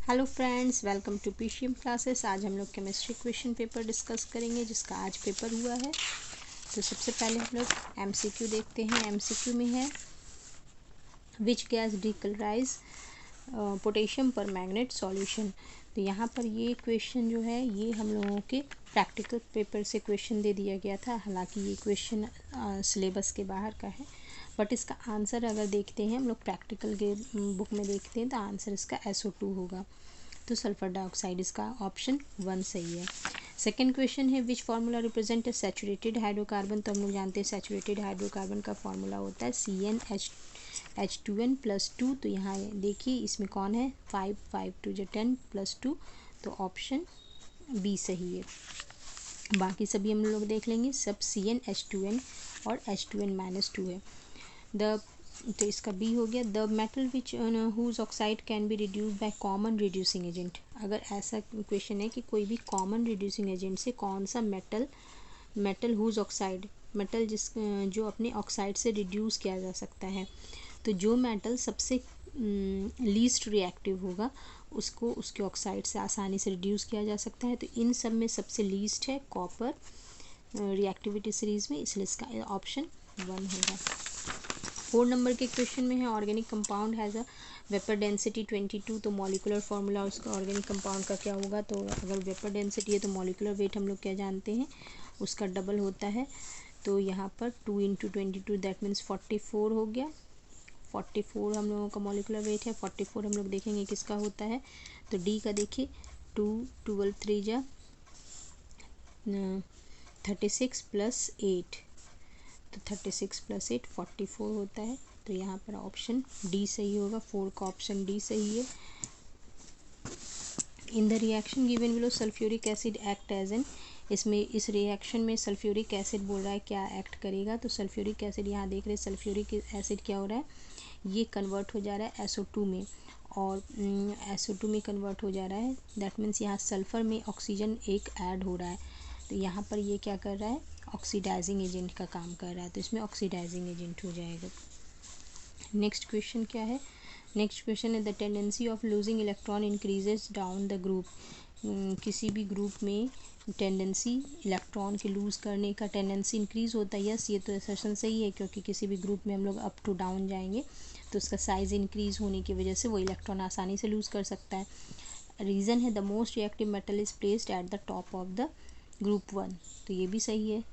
Hello friends, welcome to PCM classes. आज हम लोग केमिस्ट्री क्वेश्चन पेपर डिस्कस करेंगे जिसका आज पेपर हुआ है। तो सबसे पहले हम लोग एमसीक्यू देखते हैं। एमसीक्यू में है विच गैस डीकलराइज पोटेशियम पर मैग्नेट सॉल्यूशन। तो यहाँ पर ये क्वेश्चन जो है ये हम लोगों के प्रैक्टिकल पेपर से क्वेश्चन दे दिया गया था। हालांकि ये क्वेश्चन सिलेबस के बाहर का है, बट इसका आंसर अगर देखते हैं हम लोग प्रैक्टिकल के बुक में देखते हैं तो आंसर इसका SO2 होगा। तो सल्फर डाइऑक्साइड इसका ऑप्शन 1 सही है। सेकेंड क्वेश्चन है विच फार्मूला रिप्रेजेंट सैचुरेटेड हाइड्रोकार्बन। तो हम लोग जानते हैं सैचुरेटेड हाइड्रोकार्बन का फार्मूला होता है CnH2n+2। तो यहाँ देखिए इसमें कौन है 5 5 2 10 +2, तो ऑप्शन बी सही है। बाकी सभी हम लोग देख लेंगे, सब CnH2n और H2n-2 है। तो इसका बी हो गया। The metal which whose oxide can be reduce by common reducing agent. अगर ऐसा क्वेश्चन है कि कोई भी कॉमन रिड्यूसिंग एजेंट से कौन सा मेटल हुज ऑक्साइड, मेटल जो अपने ऑक्साइड से रिड्यूस किया जा सकता है, तो जो मेटल सबसे लीस्ट रिएक्टिव होगा उसको उसके ऑक्साइड से आसानी से रिड्यूस किया जा सकता है। तो इन सब में सबसे लीस्ट है कॉपर रिएक्टिविटी सीरीज में, इसलिए इसका ऑप्शन 1 होगा। 4 नंबर के क्वेश्चन में है organic compound has a vapour density 22। तो मॉलिकुलर फार्मूला उसका ऑर्गेनिक कंपाउंड का क्या होगा। तो अगर वेपर डेंसिटी है तो मॉलिकुलर वेट हम लोग क्या जानते हैं उसका डबल होता है। तो यहाँ पर 2 × 22 दैट मीन्स 44 हो गया। 44 हम लोगों का मॉलिकुलर वेट है। 44 हम लोग देखेंगे किसका होता है। तो डी का देखिए 2 12 3 जा 36 + 8, तो 36 + 8 44 होता है। तो यहाँ पर ऑप्शन डी सही होगा। 4 का ऑप्शन डी सही है। In the reaction given below sulphuric acid act as an. इसमें इस रिएक्शन में सल्फ्यूरिक एसिड बोल रहा है क्या एक्ट करेगा। तो सल्फ्यूरिक एसिड यहाँ देख रहे हैं, सल्फ्यूरिक एसिड क्या हो रहा है, ये कन्वर्ट हो जा रहा है SO2 में, और SO2 में कन्वर्ट हो जा रहा है। दैट मीन्स यहाँ सल्फ़र में ऑक्सीजन एक ऐड हो रहा है। तो यहाँ पर ये क्या कर रहा है, ऑक्सीडाइजिंग एजेंट का काम कर रहा है, तो इसमें ऑक्सीडाइजिंग एजेंट हो जाएगा। नेक्स्ट क्वेश्चन क्या है। नेक्स्ट क्वेश्चन है the tendency of losing electron increases down the group. किसी भी ग्रुप में टेंडेंसी इलेक्ट्रॉन के लूज़ करने का टेंडेंसी इंक्रीज़ होता है। यस, ये तो असर्शन सही है, क्योंकि किसी भी ग्रुप में हम लोग अप टू डाउन जाएंगे तो उसका साइज़ इंक्रीज़ होने की वजह से वो इलेक्ट्रॉन आसानी से लूज़ कर सकता है। रीज़न है the most reactive metal is placed at the top of the group 1। तो ये भी सही है,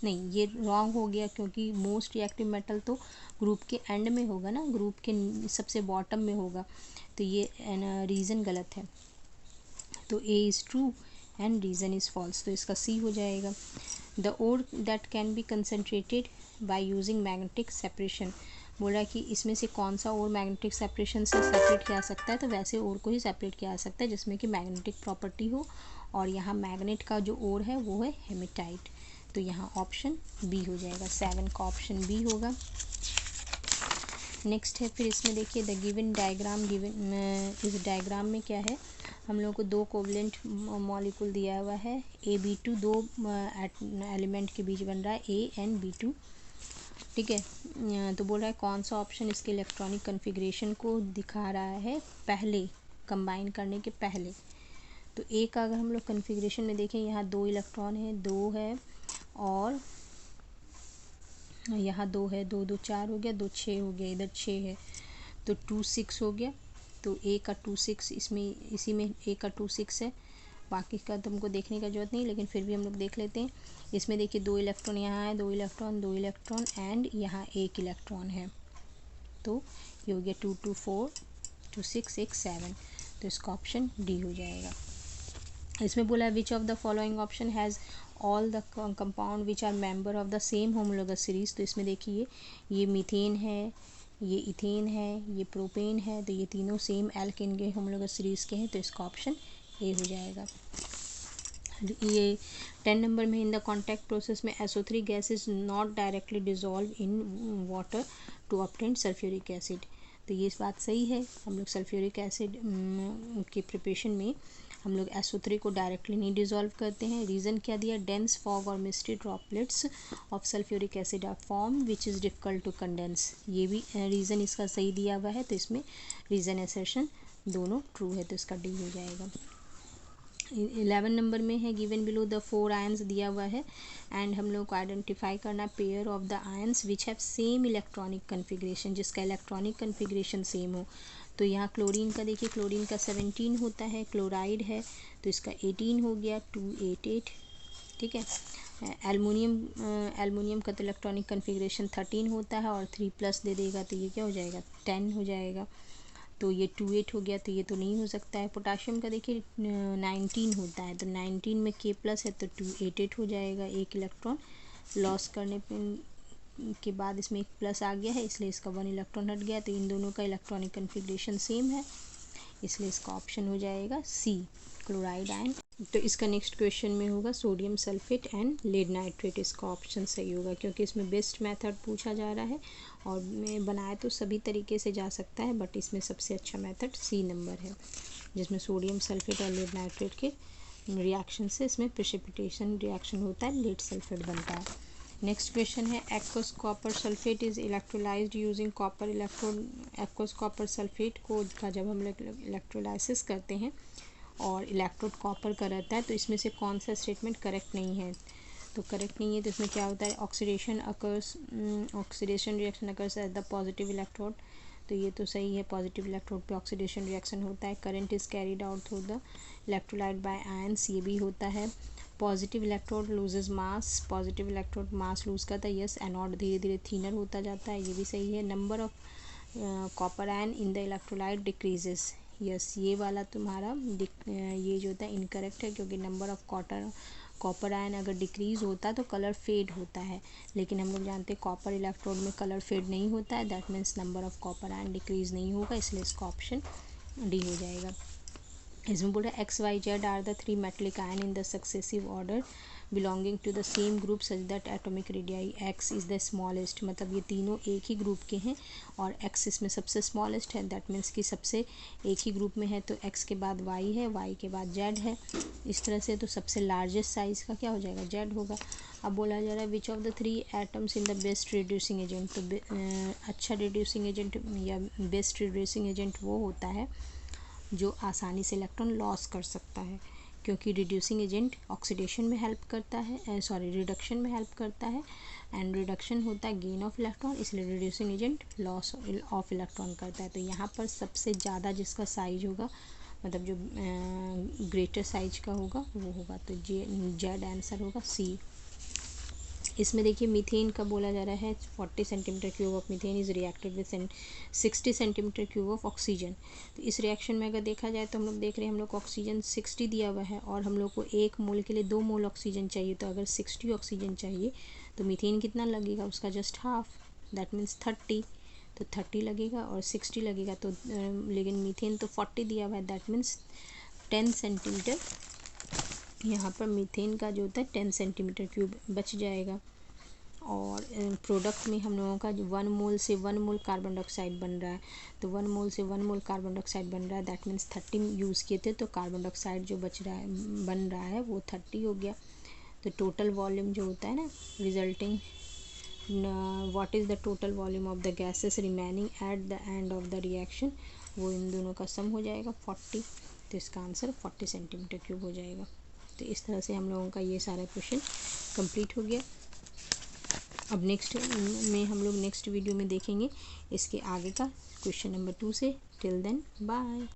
नहीं ये रॉन्ग हो गया, क्योंकि मोस्ट रिएक्टिव मेटल तो ग्रुप के एंड में होगा ना, ग्रुप के सबसे बॉटम में होगा। तो ये रीज़न गलत है। तो A is true and reason is false, तो इसका सी हो जाएगा। The ore that can be concentrated by using magnetic separation. बोला कि इसमें से कौन सा और मैग्नेटिक सेपरेशन से सेपरेट किया जा सकता है। तो वैसे और को ही सेपरेट किया जा सकता है जिसमें कि मैग्नेटिक प्रॉपर्टी हो, और यहाँ मैग्नेट का जो ओर है वो है हेमेटाइट। तो यहाँ ऑप्शन बी हो जाएगा। 7 का ऑप्शन बी होगा। नेक्स्ट है फिर इसमें देखिए द गिवन डायग्राम। इस डायग्राम में क्या है, हम लोगों को 2 कोवलेंट मॉलिक्यूल दिया हुआ है AB2, 2 एलिमेंट के बीच बन रहा है AnB2, ठीक है। तो बोल रहा है कौन सा ऑप्शन इसके इलेक्ट्रॉनिक कन्फिग्रेशन को दिखा रहा है पहले, कंबाइन करने के पहले। तो ए का अगर हम लोग कन्फिग्रेशन में देखें, यहाँ 2 इलेक्ट्रॉन है, 2 है, और यहाँ 2 है, 2 2 4 हो गया, 2 6 हो गया, इधर 6 है, तो 2 6 हो गया। तो ए का 2 6 इसमें, इसी में ए का 2 6 है। बाकी का तो हमको देखने का जरूरत नहीं, लेकिन फिर भी हम लोग देख लेते हैं। इसमें देखिए 2 इलेक्ट्रॉन यहाँ है, 2 इलेक्ट्रॉन, 2 इलेक्ट्रॉन एंड यहाँ 1 इलेक्ट्रॉन है। तो ये हो गया 2 2 4 2 6 1 7। तो इसका ऑप्शन डी हो जाएगा। इसमें बोला है which of the following option has all the compound which are member of the same homologous series. तो इसमें देखिए ये मीथेन है, ये इथेन है, ये प्रोपेन है, तो ये तीनों सेम एल्केन के होमोलोगस सीरीज के हैं। तो इसका ऑप्शन ए हो जाएगा। ये 10 नंबर में इन द कॉन्टैक्ट प्रोसेस में SO3 gas is not directly dissolve in water to obtain sulphuric acid. तो ये बात सही है, हम लोग सल्फ्यूरिक एसिड के प्रिपरेशन में हम लोग SO3 को डायरेक्टली नहीं डिजॉल्व करते हैं। रीज़न क्या दिया, डेंस फॉग और misty droplets of sulphuric acid are formed which is difficult to condense. ये भी रीज़न इसका सही दिया हुआ है, तो इसमें रीज़न असर्शन दोनों ट्रू है तो इसका डी हो जाएगा। 11 नंबर में है गिवन बिलो द 4 आयंस दिया हुआ है एंड हम लोग को आइडेंटिफाई करना pair of the ions which have same electronic configuration, जिसका इलेक्ट्रॉनिक कन्फिग्रेशन सेम हो। तो यहाँ क्लोरीन का देखिए, क्लोरीन का 17 होता है, क्लोराइड है तो इसका 18 हो गया 288, ठीक है। एल्युमिनियम का तो इलेक्ट्रॉनिक कन्फिग्रेशन 13 होता है और 3+ दे देगा तो ये क्या हो जाएगा 10 हो जाएगा, तो ये 28 हो गया तो ये तो नहीं हो सकता है। पोटाशियम का देखिए 19 होता है तो 19 में K+ है तो 288 हो जाएगा, एक इलेक्ट्रॉन लॉस करने के बाद इसमें एक प्लस आ गया है इसलिए इसका 1 इलेक्ट्रॉन हट गया, तो इन दोनों का इलेक्ट्रॉनिक कन्फिग्रेशन सेम है इसलिए इसका ऑप्शन हो जाएगा सी, क्लोराइड आयन। तो इसका नेक्स्ट क्वेश्चन में होगा sodium sulphate and lead nitrate, इसका ऑप्शन सही होगा क्योंकि इसमें बेस्ट मेथड पूछा जा रहा है और मैं बनाया तो सभी तरीके से जा सकता है बट इसमें सबसे अच्छा मेथड सी नंबर है, जिसमें सोडियम सल्फेट और लेड नाइट्रेट के रिएक्शन से इसमें प्रेसिपिटेशन रिएक्शन होता है, लेड सल्फेट बनता है। नेक्स्ट क्वेश्चन है aqueous copper sulphate is electrolysed using copper electrode. Aqueous copper sulphate को का जब हम इलेक्ट्रोलाइसिस करते हैं और इलेक्ट्रोड कॉपर का रहता है तो इसमें से कौन सा स्टेटमेंट करेक्ट नहीं है, तो करेक्ट नहीं है तो इसमें क्या होता है oxidation reaction occurs at the positive electrode, तो ये तो सही है, पॉजिटिव इलेक्ट्रोड पे ऑक्सीडेशन रिएक्शन होता है। Current is carried out through the electrolyte by ions, ये भी होता है। Positive electrode loses mass, positive electrode mass lose करता है, यस। एनोड धीरे धीरे थिनर होता जाता है, ये भी सही है। Number of copper ion in the electrolyte decreases, yes. ये वाला तुम्हारा ये जो होता है इनकरेक्ट है क्योंकि नंबर ऑफ कॉपर आयन अगर डिक्रीज होता है तो कलर फेड होता है, लेकिन हम लोग जानते हैं कॉपर इलेक्ट्रोड में कलर फेड नहीं होता है, that means number of copper ion decrease नहीं होगा, इसलिए इसका ऑप्शन डी हो जाएगा। इसमें बोल रहा है X Y Z are the 3 metallic ion in the successive order belonging to the same group such that atomic radii X is the smallest, मतलब ये तीनों एक ही ग्रुप के हैं और एक्स इसमें सबसे स्मॉलेस्ट है, दैट मीन्स कि सबसे एक ही ग्रुप में है तो एक्स के बाद वाई है, वाई के बाद जेड है, इस तरह से तो सबसे लार्जेस्ट साइज़ का क्या हो जाएगा जेड होगा। अब बोला जा रहा है which of the 3 atoms in the best reducing agent, तो अच्छा रिड्यूसिंग एजेंट या बेस्ट रिड्यूसिंग एजेंट वो होता है जो आसानी से इलेक्ट्रॉन लॉस कर सकता है, क्योंकि रिड्यूसिंग एजेंट ऑक्सीडेशन में हेल्प करता है, रिडक्शन में हेल्प करता है एंड रिडक्शन होता है गेन ऑफ इलेक्ट्रॉन, इसलिए reducing agent loss of electron करता है। तो यहाँ पर सबसे ज़्यादा जिसका साइज होगा मतलब जो ग्रेटर साइज का होगा वो होगा, तो जेड आंसर होगा सी। इसमें देखिए मीथेन का बोला जा रहा है 40 centimetre cube of methane is reacted with 60 centimetre cube of oxygen. तो इस रिएक्शन में अगर देखा जाए तो हम लोग देख रहे हैं हम लोग को ऑक्सीजन 60 दिया हुआ है और हम लोग को 1 मोल के लिए 2 मोल ऑक्सीजन चाहिए, तो अगर 60 ऑक्सीजन चाहिए तो मीथेन कितना लगेगा उसका जस्ट हाफ, दैट मीन्स 30, तो 30 लगेगा और 60 लगेगा तो लेकिन मीथेन तो 40 दिया हुआ है, दैट मीन्स 10 सेंटीमीटर यहाँ पर मीथेन का जो होता है 10 सेंटीमीटर क्यूब बच जाएगा। और प्रोडक्ट में हम लोगों का जो 1 मोल से 1 मोल कार्बन डाइऑक्साइड बन रहा है, तो 1 मोल से 1 मोल कार्बन डाइऑक्साइड बन रहा है, दैट मीन्स 30 यूज़ किए थे तो कार्बन डाइऑक्साइड जो बन रहा है वो 30 हो गया। तो टोटल वॉल्यूम जो होता है ना resulting what is the total volume of the gases remaining at the end of the reaction, वो इन दोनों का सम हो जाएगा 40, तो इसका आंसर 40 सेंटीमीटर क्यूब हो जाएगा। तो इस तरह से हम लोगों का ये सारा क्वेश्चन कंप्लीट हो गया। अब नेक्स्ट में हम लोग नेक्स्ट वीडियो में देखेंगे इसके आगे का क्वेश्चन नंबर 2 से। Till then bye.